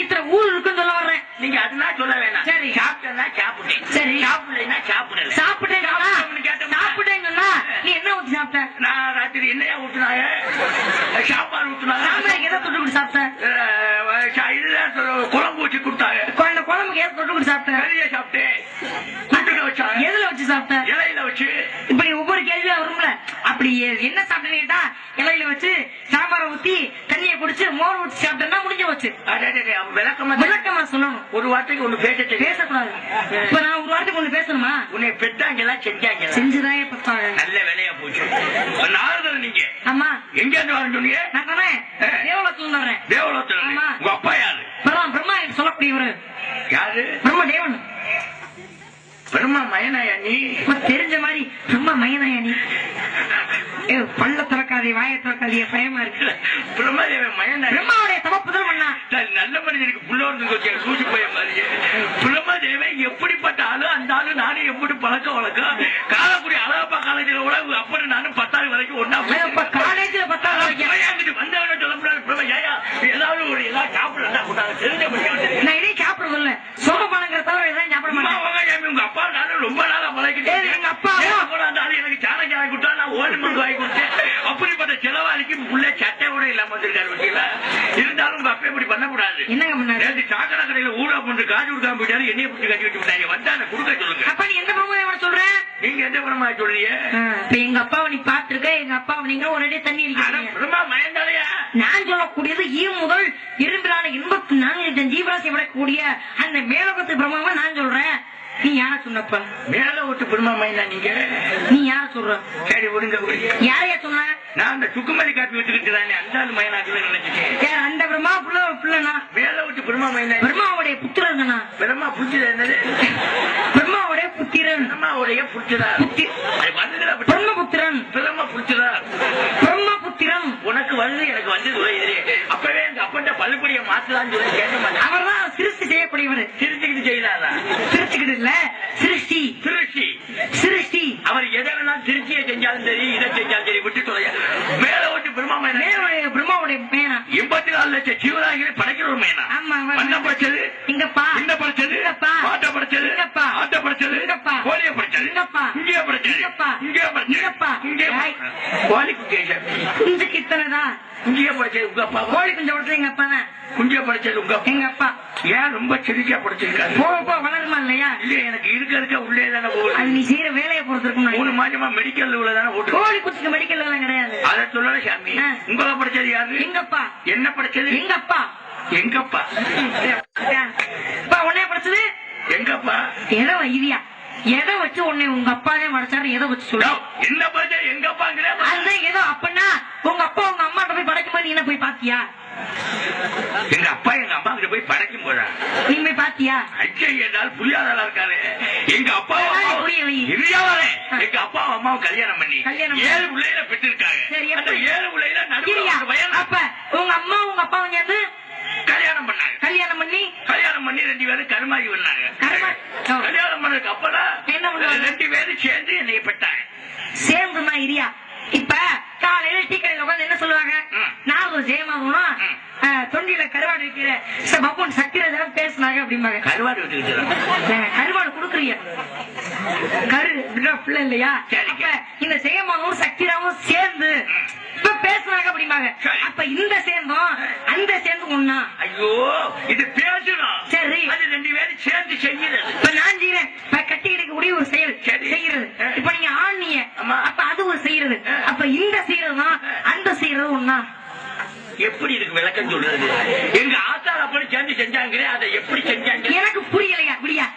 இத்தனை ஊர் இருக்குன்னு சொல்ல வர்றேன். நீங்க அதெல்லாம் சொல்ல வேணாம். சரி. சாப்பிட்டா சாப்பிட்டேன். சரி. சாப்பிடலைன்னா சாப்பிடல. சாப்பிட்டேன்னா நீ என்ன ஊத்தி சாப்பிட்ட? நான் ராத்திரி என்னையா ஊத்துனாங்க? சாப்பாடு ஊத்துனாங்க. சாம்பாருக்கு எதை தொட்டு கொடுத்து சாப்பிட்ட? இதுதான் குழம்பு வச்சு கொடுத்தாங்க. குழம்புக்கு எதை தொட்டு கொடுத்து சாப்பிட்ட? வெளியே சாப்பிட்டேன். கூட்டுல வச்சாங்க. எதுல வச்சு சாப்பிட்ட? இலையில வச்சு. இப்ப நீ ஒவ்வொரு கேள்வியா வரும்ல, அப்படி என்ன சாப்பிட்டா இலையில வச்சு சாம்பாரை ஊத்தி தண்ணியை குடிச்சு மோர் ஊற்றி சாப்பிட்டா முடிஞ்சு வச்சு. விளக்கமா சொல்லணும். ஒரு வார்த்தைக்கு ஒண்ணு பேசக்கூடாது. இப்ப நான் ஒரு வார்த்தைக்கு ஒண்ணு பேசணுமா? உன்னை பெற்றாங்களா செஞ்சாங்க? செஞ்சுதான் பெற்றாங்க. நல்ல வேலையா போச்சு. நாரதர் நீங்க? ஆமா. எங்க இருந்து வர சொன்னீங்க? நான் சொன்னேன் தேவலத்துல வர்றேன். தேவலத்துல? உங்க அப்பா யாரு? பிரம்மா சொல்லக்கூடியவர். யாரு? பிரம்ம தேவன். பிரம்மா மயனாயா நீ? தெரிஞ்ச மாதிரி பிரம்மா மயனாயா நீ? பல்ல திறக்காதே வாயை திறக்காதே பயமா இருக்கு. பிரம்மதேவன் மயனா? பிரம்மாவுடைய தவப்புதல் பண்ணா நல்ல மனிதனுக்கு புள்ள வந்து சூசி போய மாதிரி. பிரம்மதேவன் எப்படிப்பட்ட ஆளு? அந்த ஆளு நானும் எப்படி பழக்க வழக்கம். காலக்குடி அழகப்பா காலேஜில் கூட அப்படி நானும் 10வது வரைக்கும் ஒன்னா காலேஜ்ல 10வது வரைக்கும் வந்தவன சொல்லக்கூடாது. பிரம்ம ஏயா ஏதாவது ஒரு ஏதாவது சாப்பிடலாம் கூட்டாங்க. தெரிஞ்ச நான் இனி சாப்பிடுறது இல்ல. சோக பணங்கிற தவிர எதாவது சாப்பிட மாட்டேன். உங்க அப்பா நானும் ரொம்ப நாளா பழகிட்டேன். எங்க அப்பா அந்த ஆளு எனக்கு சாணக்கிய வாங்கி கொடுத்தா நான் ஓடு மருந்து வாங்கி கொடுத்தேன். அப்படிப்பட்ட செலவாளிக்கு உள்ள சட்டை கூட இல்லாம வந்திருக்காரு வண்டியில. இருந்தாலும் உங்க அப்பா இப்படி பண்ணக்கூடாது. என்னங்க பண்ணாரு? சாக்கடை கடையில ஊரா போட்டு காசு கொடுக்காம போயிட்டாரு. என்னைய பிடிச்சி கட்டி வச்சு விட்டாங்க. வந்தா கொடுக்க சொல்லுங்க. அப்ப நீ எந்த பிரம்மா சொல்றேன்? நீங்க எந்த பிரம்மா சொல்றீங்க? இப்ப எங்க அப்பாவை நீ பாத்துருக்க. எங்க அப்பாவை நீங்க ஒரே தண்ணி அடிக்கிறீங்க. பிரம்மா மயந்தாலையா? நான் சொல்லக்கூடியது முதல் இரும்பிலான 84 ஜீவராசி விடக்கூடிய அந்த மேலோகத்து பிரம்மாவை நான் சொல்றேன். நீ யார சொன்னப்ப? மேல விட்டு பிரம்மா மயனா நீங்க? நீ யார சொல்ற? சரி விடுங்க. யாரையா சொன்ன? நான் அந்த சுக்குமதி காப்பி வச்சுக்கிட்டு தானே அந்த மயனாக்குன்னு நினைச்சிட்டேன். அந்த பிரம்மா பிள்ளைனா? மேல விட்டு பிரம்மா மயனா பிரம்மாவுடைய புத்திரன் தானா? பிரம்மா புத்திரன் என்னது? பிரம்மாவுடைய புத்திரன். பிரம்மாவுடைய புத்திரா? பிரம்மபுத்திரன். பிரம்மபுத்திரா? பிரம்மபுத்திரன் உனக்கு வந்து எனக்கு வந்து அப்பவே எங்க அப்பட்ட பள்ளிப்படியை மாத்தலான்னு சொல்லி கேட்க மாட்டேன். அவர் தான் சிருஷ்டி செய்யக்கூடியவர். சிரிச்சுக்கிட்டு செய்யலாதா? சிரிச்சுக்கிட்டு இல்ல, சிருஷ்டி. சிருஷ்டி சிருஷ்டி. அவர் எதை வேணாலும் திருச்சியை செஞ்சாலும் சரி இதை செஞ்சாலும் சரி விட்டு சொல்ல. மேல விட்டு பிரம்மா மேனா? பிரம்மாவுடைய மேனா 84 லட்சம் ஜீவராசிகளை படைக்கிற ஒரு மேனா. மண்ண படைச்சது இங்கப்பா. இந்த படைச்சது பாட்ட படைச்சது இங்கப்பா. ஆட்ட படைச்சது இங்கப்பா. கோழிய படைச்சது இங்கப்பா. இங்கே படைச்சது இங்கப்பா. இங்கே இங்கப்பா. இங்கே கோழி குஞ்சு குஞ்சுக்கு இத்தனைதான். குஞ்சிய படைச்சது உங்க அப்பா. கோழி குஞ்சு படைச்சது எங்க அப்பா தான். குஞ்சிய படைச்சது உங்க எங்க அப்பா. ஏன் ரொம்ப சிரிக்கா படைச்சிருக்காரு? போக வளருமா இல்லையா? இல்ல எனக்கு இருக்க உள்ளே தானே போகுது. நீ செய்யற வேலையை பொறுத்திருக்கும். 3 மாசமா மெடிக்கல் உள்ளதானே போட்டு. கோழி குஞ்சுக்கு மெடிக்கல் எல்லாம் கிடையாது. அதை சொல்லல சாமி. உங்களை படைச்சது யாரு? எங்கப்பா. என்ன படைச்சது? எங்கப்பா. எங்கப்பா. உன்னைய படைச்சது எங்கப்பா. எதை வைரியா எதை வச்சு உன்னை உங்க அப்பாவே மறைச்சாரு? எதை வச்சு சொல்ல? என்ன படைச்சது எங்கப்பாங்கிற? அதுதான் ஏதோ அப்பன்னா உங்க அப்பா உங்க அம்மா போய் படைக்கும் போது நீ என்ன போய் பாத்தியா? எங்க அப்பா எங்க அம்மா கிட்ட போய் படைக்கும் போதா நீ போய் பாத்தியா? அச்சை என்றால் புரியாதா இருக்காரு. எங்க அப்பா எங்க அப்பா அம்மாவும் கல்யாணம் பண்ணி 7 பிள்ளைகளை பெற்றிருக்காங்க. அந்த 7 பிள்ளைல அப்ப உங்க அம்மா உங்க அப்பா வந்து கல்யாணம் பண்ணாங்க. கல்யாணம் பண்ணி 2 பேரும் கருமாகி வந்தாங்க. கல்யாணம் பண்ணதுக்கு அப்பதான் 2 பேரும் சேர்ந்து என்னைய பெற்றாங்க. சேர்ந்துமா இரியா. இப்ப காலையில டீ கடையில உட்காந்து என்ன சொல்லுவாங்க? நான் ஒரு ஜெயமாகணும் தொண்டியில கருவாடு வைக்கிற பப்பன் சக்திராஜா பேசினாங்க அப்படிம்பாங்க. கருவாடு வச்சுக்கிட்டு கருவாடு கொடுக்குறீங்க பிள்ளை இல்லையா? இந்த ஜெயமாகவும் சக்திராமும் சேர்ந்து இப்ப பேசுனாங்க அப்படிம்பாங்க. அப்ப இந்த சேர்ந்தோம் அந்த சேர்ந்து ஒண்ணா? ஐயோ இது பேசணும். சரி அது 2 பேரும் சேர்ந்து செய்யறது. இப்ப நான் செய்யறேன். கட்டிக்கிட்டு கூடிய ஒரு செயல் செய்யறது. இப்ப நீங்க ஆண்ணிய அப்ப அது ஒரு செய்யறது. அப்ப இந்த செய்யறதுதான் அந்த செய்யறது ஒண்ணா? எப்படி இருக்கு விளக்கம் சொல்றது? எங்க ஆத்தாள் அப்படி சேர்ந்து செஞ்சாங்க. அதை எப்படி செஞ்சாங்க எனக்கு புரியலையா? அப்படியா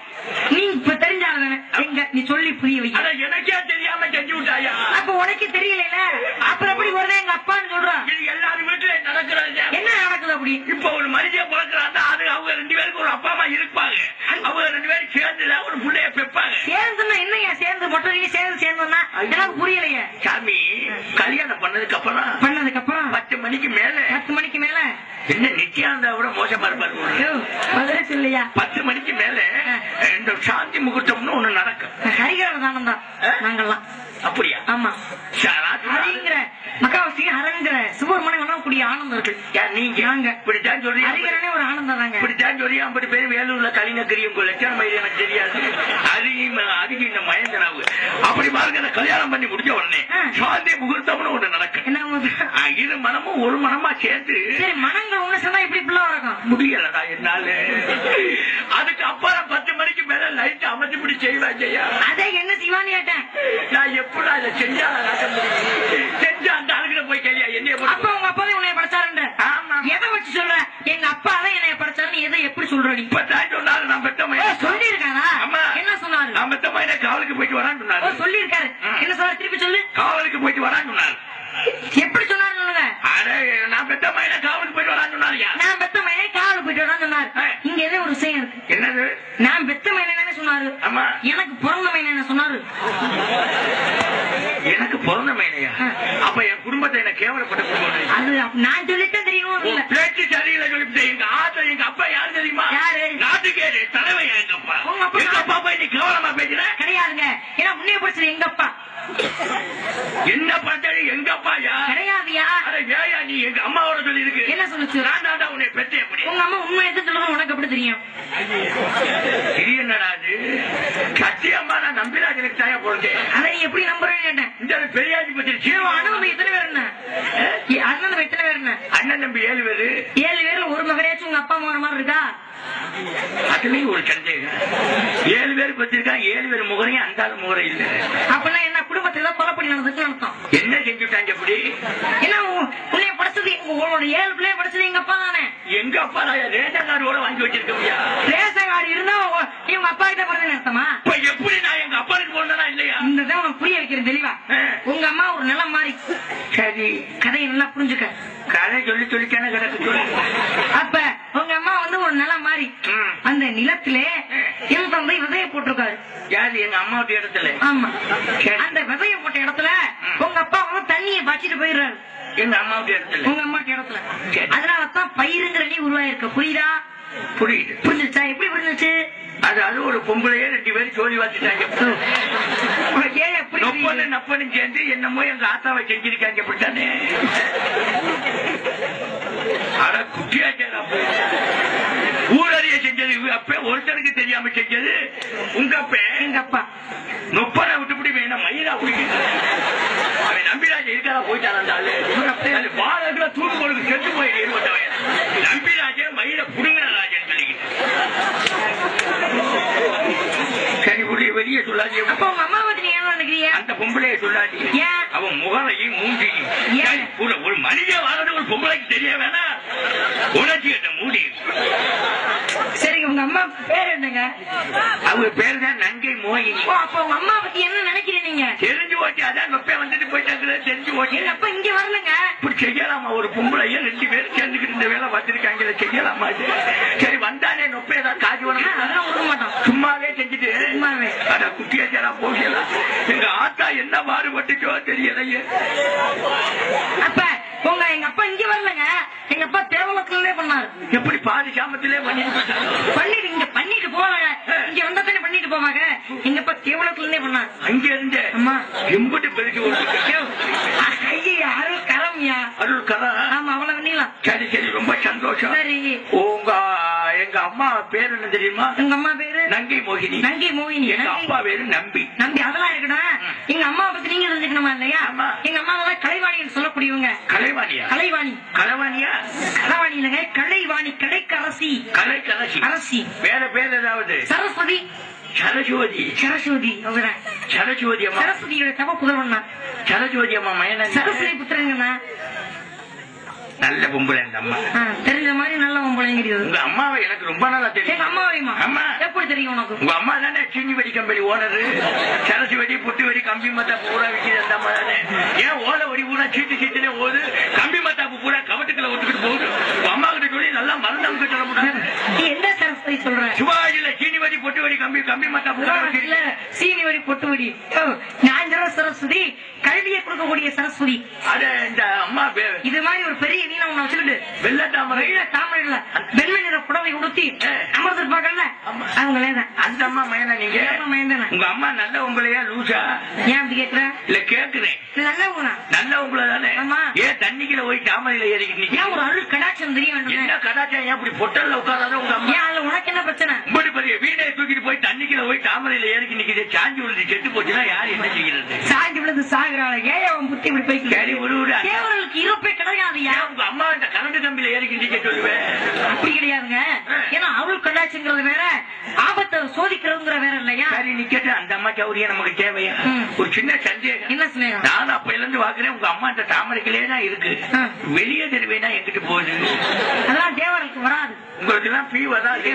நீ இப்ப தெரிஞ்சாதானே எங்க நீ சொல்லி புரிய வை. அத எனக்கே தெரியாம செஞ்சு விட்டாயா? அப்ப உனக்கு தெரியல. அப்புறம் எப்படி உடனே எங்க அப்பான்னு சொல்றான்? இது எல்லாரும் வீட்டுல நடக்கிறது. என்ன நடக்குது அப்படி? இப்ப ஒரு மனிதன் பிறக்கிறாங்க. அது அவங்க 2 பேருக்கு ஒரு அப்பா அம்மா இருப்பாங்க. அவங்க 2 பேரும் சேர்ந்து ஒரு பிள்ளைய பெப்பாங்க. சேர்ந்துன்னா என்னையா சேர்ந்து மொட்டை சேர்ந்தோம்னா எனக்கு புரியலையே. சாமி கல்யாணம் பண்ணதுக்கு அப்புறம் 10 மணிக்கு மேல என்ன நித்யானந்தா விட மோசமா இருப்பாரு இல்லையா? 10 மணிக்கு மேல இந்த சாந்தி முகூர்த்தம்னு ஒண்ணு நடக்கும். ஹரிகர தானம் தான் நாங்கெல்லாம். அப்படியா? ஆமா. மகாவசி அரங்கிற சுப்பிரமணியம் கூடிய பெரிய ஆனந்தர்கள். நீங்க நாங்க இப்படித்தான் சொல்லி அறிஞரே ஒரு ஆனந்தம் தாங்க. இப்படித்தான் சொல்லி 50 பேர் வேலூர்ல கலிநக்கரியும் லட்சம் மயில் எனக்கு தெரியாது. அதுக்கு இந்த மயந்தனாவு அப்படி பாருங்க. கல்யாணம் பண்ணி முடிஞ்ச உடனே சாந்தி முகூர்த்தம்னு ஒண்ணு நடக்கும். இரு மனமும் ஒரு மனமா சேர்த்து மனங்கள் ஒண்ணு சொன்னா இப்படி பிள்ளை வளர்க்கும் முடியலடா என்னால. அதுக்கு அப்புறம் 10 மணிக்கு மேல லைட் அமைச்சுப்படி செய்வேன் செய்யா. அதே என்ன செய்வான்னு கேட்டேன். நான் எப்படி அதை செஞ்சா செஞ்சு அந்த ஆளுகிட்ட போய் கேளியா என்னைய. அப்ப உங்க அப்பாவே உன்னைய படிச்சாருன்ற. ஆமா. எதை வச்சு சொல்ற? எங்க அப்பா தான் என்னைய படிச்சாருன்னு எதை எப்படி சொல்ற நீ? இப்பதான் சொன்னாரு. நான் பெத்த மையன் சொல்லி இருக்காரா? என்ன சொன்னாரு? நான் பெத்த மையனை காவலுக்கு போயிட்டு வரான்னு சொன்னாரு. சொல்லி இருக்காரு. என்ன சொல்ற? திருப்பி சொல்லு. காவலுக்கு போயிட்டு வரான்னு சொன்னாரு. எப்படி சொன்னாரு சொல்லுங்க. நான் பெத்த மையனை காவலுக்கு போயிட்டு வரான்னு சொன்னாரு. நான் பெத்த மையனை காவலுக்கு போயிட்டு வரான்னு சொன்னாரு. இங்க ஏதோ ஒரு விஷயம் இருக்கு. என்னது? நான் பெத்த மையனே சொன்னாரு. ஆமா. எனக்கு பிறந்த மையனை சொன்னாரு. எனக்கு பிறந்த மையனையா? அப்ப என் குடும்பத்தை என்ன கேவலப்பட்ட குடும்பம். அது நான் சொல்லித்தான் தெரியும். பேச்சு சரியில்லை சொல்லிவிட்டேன். எங்க ஆத்த எங்க அப்பா யாரு தெரியுமா? யாரு? நாட்டுக்கேடு தலைவன் எங்க அப்பா. எங்க அப்பா போய் நீ கேவலமா பேசுற? கிடையாதுங்க. ஏன்னா முன்னே படிச்சது எங்க அப்பா. என்ன பண்ணது? எங்க அப்பா கிடையாதுயா. ஏயா நீ எங்க அம்மாவோட சொல்லி இருக்கு. என்ன சொல்லுச்சு? நான் தாண்டா உன்னை பெற்ற. எப்படி உங்க அம்மா உண்மை எது சொல்றது உனக்கு எப்படி தெரியும்? இது என்னடா அது? சத்தியமா நான் நம்பிராஜனுக்கு தாயா போறேன். அதை நீ எப்படி நம்புறேன்னு கேட்டேன். இந்த பெரியாஜி பத்தி அண்ணன் எத்தனை பேர் என்ன? அண்ணன் எத்தனை பேர் என்ன? அண்ணன் தம்பி 7 பேரு. 7 பேர்ல ஒரு மகனாச்சும் உங்க அப்பா மகன மாதிரி இருக்கா? அதுலயும் ஒரு சந்தேகம். 7 பேர் பத்திருக்கான். 7 பேர் முகரையும் அந்த முகரை இல்ல. அப்படின்னா என்ன? குடும்பத்துல கொலைப்படி நடந்துச்சு அர்த்தம். என்ன செஞ்சுட்டாங்க அப்படி? ஏன்னா உன்னைய படிச்சது உங்களோட 7 பிள்ளைய படிச்சது எங்க அப்பா தானே. எங்க அப்பா ரேஷன் கார்டோட வாங்கி வச்சிருக்க முடியா? ரேஷன் கார்டு இருந்தா இவங்க அப்பா கிட்ட பிறந்தேன்னு அர்த்தமா? இப்ப எப்படி நான் எங்க அப்பாவுக்கு போறதா இல்லையா? இந்த தான் உனக்கு புரிய வைக்கிறேன் தெளிவா. உங்க அம்மா ஒரு நிலம் மாறி. சரி, கதையை நல்லா புரிஞ்சுக்க. கதை சொல்லி சொல்லிக்கான கிடக்கு சொல்லு. அப்ப உங்க அம்மா வந்து ஒரு நிலம் மாறி அந்த நிலத்திலே என் தந்தை விதைய போட்டிருக்காரு. யாரு? எங்க அம்மாவுடைய இடத்துல. ஆமா. அந்த விதைய போட்ட இடத்துல உங்க அப்பா வந்து தண்ணியை பாய்ச்சிட்டு போயிடுறாரு. எங்க அம்மாவுடைய இடத்துல. உங்க அம்மாவுடைய இடத்துல. அதனாலதான் பயிருங்கிற நீ உருவாயிருக்க. புரியுதா? புரியுது. புரிஞ்சுச்சா? எப்படி புரிஞ்சுச்சு? அது ஒரு பொம்பளையே 2 பேரும் ஜோலி வாசிட்டாங்க. நப்பனும் சேர்ந்து என்னமோ எங்க ஆத்தாவை செஞ்சிருக்காங்க. அப்படித்தானே? அட குட்டியாச்சா ஊரறிய செஞ்சது அப்ப ஒருத்தருக்கு தெரியாம செஞ்சது உங்க அப்ப. எங்க அப்பா நொப்பனை விட்டுப்படி வேணும் மயிலா குடிக்க. அவன் நம்பிராஜ இருக்காரா போயிட்டாரு. பாலத்துல தூக்கு போடுக்கு செத்து போய் ஏற்பட்டவன் நம்பிராஜ மயில புடுங்கிற ராஜன் சொல்லிக்கிட்டு. சரி புரிய வெளியே சொல்லாது. அப்ப உங்க அம்மா பத்தி நீ என்ன நினைக்கிறீங்க? அந்த பொம்பளைய சொல்லாது. அவன் முகரையும் மூஞ்சியும் ஒரு மனிதன் வாழ்றது ஒரு பொம்பளைக்கு தெரிய வேணா? உணர்ச்சி கட்ட மூடி. சரி, உங்க அம்மா பேர் என்னங்க? அவங்க பேரு தான் நங்கை மோகினி. அப்ப உங்க அம்மா பத்தி என்ன நினைக்கிறீங்க நீங்க? தெரிஞ்சு ஓட்டி. அதான் நொப்பை வந்துட்டு போயிட்டாங்க. தெரிஞ்சு ஓட்டி. எங்க அப்பா இங்க வரலங்க. இப்படி செய்யலாமா? ஒரு பொம்பளைய 2 பேரும் சேர்ந்துக்கிட்டு இந்த வேலை பார்த்திருக்காங்க. செய்யலாமா? சரி வந்தானே நொப்பை ஏதாவது காஜி வரணும். அதெல்லாம் விட மாட்டோம். சும்மாவே செஞ்சுட்டு அட குட்டியாச்சாரா போகலாம். எங்க ஆத்தா என்ன மாறுபட்டுச்சோ தெரியலையே. அப்ப எங்க அப்பா இங்க வரலங்க. எங்க அப்பா தேவலத்திலே பண்ணாரு. எப்படி? பாதி சாமத்திலே பண்ணிட்டு இங்க பண்ணிட்டு போவாங்க. இங்க வந்தா தானே பண்ணிட்டு போவாங்க. எங்க அப்பா தேவலத்திலே பண்ணாரு. அங்க இருந்து அம்மா எம்பிட்டு பெருக்கி ஐயா அருள் கரம்யா. அருள் கரம். ஆமா, அவ்வளவு நீளம். சரி சரி, ரொம்ப சந்தோஷம். சரி, எங்க அம்மா பேர் என்ன தெரியுமா? எங்க அம்மா பேரு நங்கை மோகினி. நங்கை மோகினி. எங்க அப்பா பேரு நம்பி. நம்பி. அதெல்லாம் இருக்கணும். எங்க அம்மா பத்தி நீங்க தெரிஞ்சுக்கணுமா இல்லையா? எங்க அம்மா தான் கலைவாணின்னு சொல்லக்கூடியவங்க. கலைவாணியா? கலைவாணி. கலைவாணியா? கலைவாணி இல்லைங்க, கலைவாணி. கலைக்கு அரசி. கலைக்கு அரசி. அரசி. வேற பேர் ஏதாவது? சரஸ்வதி. சரஸ்வதி. சரஸ்வதி. சரஸ்வதி அம்மா. சரஸ்வதியோட தவ புதல்வன். சரஸ்வதி அம்மா மயனா. சரஸ்வதி புத்திரங்கண்ணா. நல்ல பொம்பளை அந்த அம்மா. தெரிஞ்ச மாதிரி நல்ல பொம்பளைங்கிறது. உங்க அம்மாவை எனக்கு ரொம்ப நாளா தெரியும். எங்க அம்மா வரையுமா? அம்மா எப்படி தெரியும் உனக்கு? உங்க அம்மா தானே சீனி வெடி கம்பெனி ஓனரு. சரசு வெடி பொட்டு வெடி கம்பி மத்தாப்பு பூரா விற்கிது அந்த அம்மா தானே. ஏன் ஓலை வெடி பூரா சீட்டுனே ஓது, கம்பி மத்தாப்பு பூரா கவட்டுக்குள்ள ஒத்துக்கிட்டு போகுது. உங்க அம்மா கிட்ட சொல்லி நல்லா மருந்து அவங்க சொல்ல முடியாது. நீ எந்த சரஸ்வதி சொல்ற? சிவாஜில சீனி வெடி பொட்டு வெடி கம்பி மத்தாப்பு இல்ல, சீனி வெடி பொட்டு வெடி. நான் சொல்ற சரஸ்வதி கல்வியை கொடுக்கக்கூடிய சரஸ்வதி. அட இந்த அம்மா இது மாதிரி ஒரு பெரிய வீணை ஒண்ணு வச்சுக்கிட்டு வெள்ள தாமரையில வெண்மை நிற புடவை உடுத்தி அமர்ந்திருப்பாங்கல்ல, அவங்களேதான். அந்த அம்மா மயனா நீங்க? உங்க அம்மா நல்ல உங்களையா லூசா? ஏன் அப்படி கேக்குற? இல்ல கேக்குறேன். நல்ல உங்களை தானே. ஏன் தண்ணிக்குள்ள போய் தாமரையில ஏறிக்கிட்டு ஒரு அருள் கடாட்சம் தெரிய வேண்டும். என்ன கடாட்சம்? ஏன் இப்படி பொட்டல்ல உட்காராத உங்க அம்மா? உனக்கு என்ன பிரச்சனை? இப்படி பெரிய வீணை தூக்கிட்டு போய் தண்ணிக்குள்ள போய் தாமரையில ஏறிக்கி நிக்கிது. சாஞ்சி விழுந்து செத்து போச்சுன்னா யாரு என்ன செய்கிறது? சாஞ்சி விழுந்து சாகுறாள். ஏன் அவன் புத்தி இப்படி போய் சரி விடுவிட. தேவர்களுக்கு இருப்பே கிடையாதுயா. உங்க அம்மா இந்த கரண்ட் கம்பியில ஏறிக்கி நிக்க சொல்லுவேன். அப்படி கிடையாதுங்க. ஏன்னா அருள் கடாட்சங்கிறது வேற, ஆபத்தை சோதிக்கிறதுங்கிற வேற இல்லையா? சரி நிக்கட்டு. அந்த அம்மா சௌரியம் நமக்கு தேவையா? ஒரு சின்ன சந்தேகம். என்ன சந்தேகம்? நான் அப்ப இருந்து பாக்குறேன் உங்க அம்மா இந்த தாமரைக்குள்ளே தான் இருக்கு. வெளியே தெருவேனா எங்கிட்டு போகுது? அதெல்லாம் தேவருக்கு வராது. உங்களுக்கு எல்லாம் பீ வராது.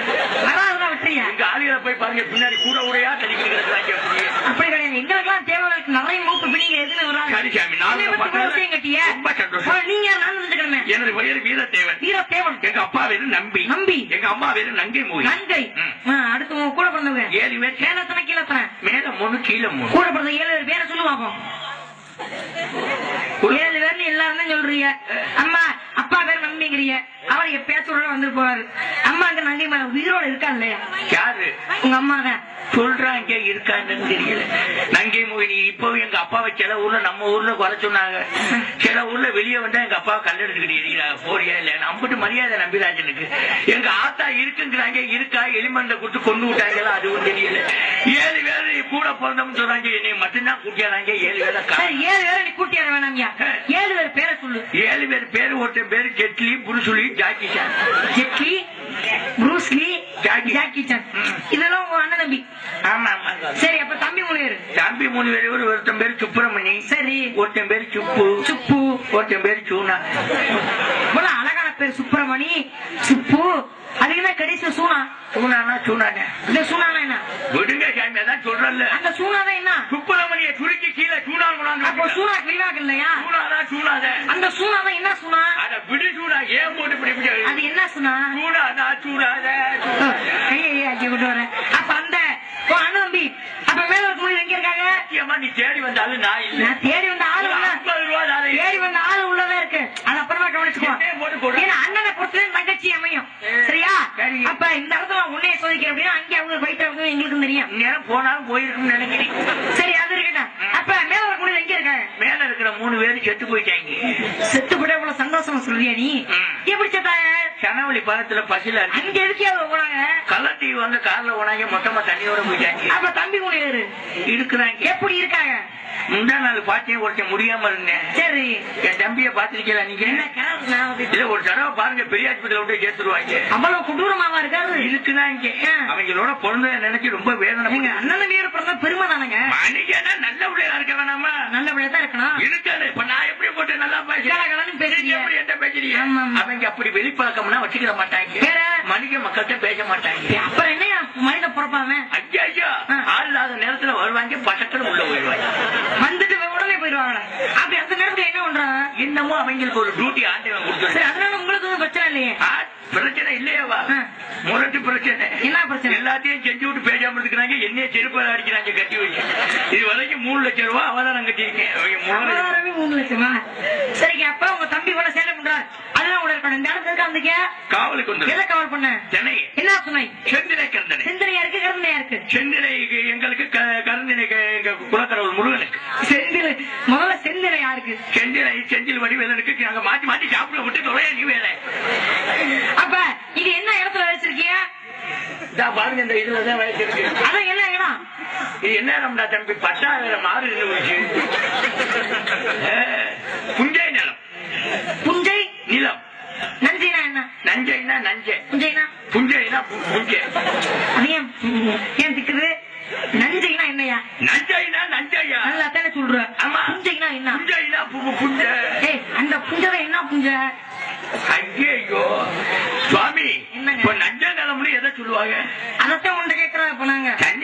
வராதுதான் விட்டுறியா? எங்க ஆளுகளை போய் பாருங்க, பின்னாடி கூட உடையா தள்ளிக்கிறாங்க. அப்படி கிடையாது. எங்களுக்கெல்லாம் தேவர்களுக்கு நிறைய மூப்பு பிடிங்க எதுன்னு வராது. சரிசாமி, கட்டிய ரொம்ப சந்தோஷம். நீங்க நான் தெரிஞ்சுக்கணுமே. எனது பெயர் வீரத்தேவன். வீரத்தேவன். எங்க அப்பா வேறு நம்பி. எங்க அம்மா வேறு நங்கை மூவி. நங்கை. அடுத்து கூட பிறந்தவங்க 7 பேர். மேலத்தனை கீழத்தனை? மேல 3 கீழே 3. கூட பிறந்த 7 பேரை சொல்லுவாங்க. 7 பேர்னு எல்லாருமே சொல்றீங்க. அம்மா அப்பா பேர் நம்பிங்கிறீங்க. அவர் எப்பயாச்சும் வந்து போவாரு. அம்மாங்க நங்கை மேல உயிரோட இருக்கா இல்லையா? யாரு? உங்க அம்மா தான் சொல்றாங்க. இருக்கான்னு தெரியல. நங்கை மொழி இப்போ எங்க அப்பாவை சில ஊர்ல, நம்ம ஊர்ல குறை சொன்னாங்க. சில ஊர்ல வெளியே வந்தா எங்க அப்பாவை கல்லெடுத்துக்கிட்டு போறியா இல்ல நம்பிட்டு மரியாதை நம்பிராஜனுக்கு. எங்க ஆத்தா இருக்குங்கிறாங்க. இருக்கா எலிமண்ட கொடுத்து கொண்டு விட்டாங்களா அதுவும் தெரியல. 7 பேர் கூட பிறந்தோம்னு சொல்றாங்க. என்னை மட்டும்தான் கூட்டியாராங்க. 7 பேரை 7 பேரை நீ கூட்டியார வேணாம்யா. 7 பேர் பேரை சொல்லு. 7 பேர் பேரு. ஒருத்தன் பேரு Jet Li, Bruce Lee, Jackie Chan. Jet Li, Bruce Lee, Jackie Chan. இதெல்லாம் உங்க அண்ணன் தம்பி? ஆமா ஆமா. சரி, அப்ப தம்பி 3 பேரு. தம்பி 3 பேரு. ஒருத்தன் பேரு சுப்பிரமணி. சரி. ஒருத்தன் பேரு சுப்பு. ஒருத்தன் பேரு சூனா. அழகான பேர் சுப்பிரமணி, சுப்பு. அதுக்கு என்ன கடைசி சூனா? சூனானா சூனானே. இந்த சூனானா என்ன? விடுங்க சாமி, அதான் சொல்றல. அந்த சூனாதான் என்ன? சுப்பிரமணிய சுருக்கி கீழே சூனா. அப்போ சூனா கிளிவாக இல்லையா? சூனாத. அந்த சூனாதான் என்ன சூனா? அத விடு சூனா. ஏன் போட்டு இப்படி? அது என்ன சூனா? சூனாத. ஐயா கொண்டு வரேன். அப்ப அந்த அண்ணன் தம்பி அப்ப மேல இருக்க முடியும் எங்க இருக்காங்க? நீ தேடி வந்தாலும் நான் இல்ல. நான் தேடி வந்த ஆளு தேடி வந்த ஆளு உள்ளதா இருக்கு. அது அப்புறமா கவனிச்சுக்கோ. அண்ணனை பொறுத்து தங்கச்சி அமையும். சரியா? அப்ப இந்த இடத்துல உன்னைய சோதிக்க அப்படின்னா அங்கே அவங்க போயிட்டு எங்களுக்கும் தெரியும். நேரம் போனாலும் போயிருக்கும்னு நினைக்கிறேன். சரி, அது இருக்கட்டும். அப்ப மேல இருக்க முடியும் எங்க இருக்காங்க? மேல இருக்கிற 3 பேரும் செத்து போயிட்டாங்க. செத்து போயிட்டா இவ்வளவு சந்தோஷமா சொல்றியா நீ? எப்படி செத்தாங்க? சனவழி பாலத்துல பசில அங்க எதுக்கே போனாங்க? கலர் டிவி வந்து கார்ல போனாங்க. மொத்தமா தண்ணியோட போயிட்டாங்க. அப்ப தம்பி 3 பேரு இருக்கிறாங்க. எப்படி இருக்காங்க? முந்தா நாள் பாத்தேன். ஒருத்தன் முடியாம இருந்தேன். சரி, என் தம்பிய பாத்திருக்கீங்களா நீங்க? இல்ல, ஒரு தடவை பாருங்க, பெரிய ஆஸ்பத்திரியில கொண்டு சேர்த்துருவாங்க. அவ்வளவு கொடூரமாவா இருக்காது? இருக்குதான் இங்க. அவங்களோட பிறந்த நினைச்சு ரொம்ப வேதனை. அண்ணன் பேர் பிறந்த பெருமை தானுங்க. மனுஷனா நல்ல பிள்ளையா இருக்க வேணாமா? நல்ல பிள்ளையா தான் இருக்கணும். இருக்காது. இப்ப நான் எப்படி போட்டு நல்லா பேசுறேன். என்ன பேசுறீங்க? அவங்க அப்படி வெளிப்பழக்கம்னா வச்சுக்கிற மாட்டாங்க. மனித மக்கள்கிட்ட பேச மாட்டாங்க. அப்புறம் என்ன மனித பொறுப்பாங்க? ஐயா ஆள் இல்லாத நேரத்துல வருவாங்க. பசக்கள் உள்ள போயிடுவாங்க. வந்துட்டு உடனே போயிடுவாங்க. அப்படி அந்த நேரத்துல என்ன பண்றாங்க? இன்னமும் அவங்களுக்கு ஒரு டியூட்டி ஆண்டவன் கொடுத்து. அதனால உங்களுக்கு பிரச்சனை இல்லையே? பிரச்சனை இல்லையாவா? முரட்டு பிரச்சனை. என்ன பிரச்சனை? எல்லாத்தையும் செஞ்சு விட்டு பேசாம இருக்கிறாங்க. என்னைய செருப்பாக அடிக்கிறாங்க கட்டி வச்சு. இது வரைக்கும் 3 லட்சம் ரூபாய் அவதாரம் கட்டியிருக்கேன். 3 லட்சமா? சரிங்க. அப்ப உங்க தம்பி கூட சேலை பண்றாரு. அதெல்லாம் கூட இருக்கணும். இந்த இடத்துக்கு வந்துக்க காவலுக்கு வந்து எதை கவர் பண்ண? சென்னை. என்ன சொன்ன? செந்தினை கருந்தனை. செந்தினையா இருக்கு, கருந்தனையா இருக்கு? செந்தினை எங்களுக்கு, கருந்தனை எங்க குலக்கடவுள் முருகனுக்கு. செந்தில் முதல்ல செந்தினை யாருக்கு? செந்தினை செந்தில் வடிவேலனுக்கு. நாங்க மாத்தி மாத்தி சாப்பிட விட்டு தொலையா நீ வேலை. அப்ப இது என்ன இடத்துல வச்சிருக்கீங்க? பாருங்க, இந்த இதுலதான் வச்சிருக்கு. அதான் என்ன இடம்? இது என்ன நம்மடா தம்பி? 10,000 மாறு வச்சு புஞ்சை நிலம். புஞ்சை நிலம். நஞ்சைனா என்ன? நஞ்சைனா நஞ்சை. புஞ்சைனா புஞ்சைனா புஞ்சை. அது ஏன் திக்குது? நஞ்சைனா என்னையா? நஞ்சைனா நஞ்சையா? நல்லா தானே சொல்ற. ஆமா. புஞ்சைனா என்ன? புஞ்சைனா புஞ்ச. அந்த புஞ்சை என்ன புஞ்ச? ஐயோ சுவாமி, இப்ப நஞ்ச நிலம்னு எதை சொல்லுவாங்க? அதத்தான் உன்கிட்ட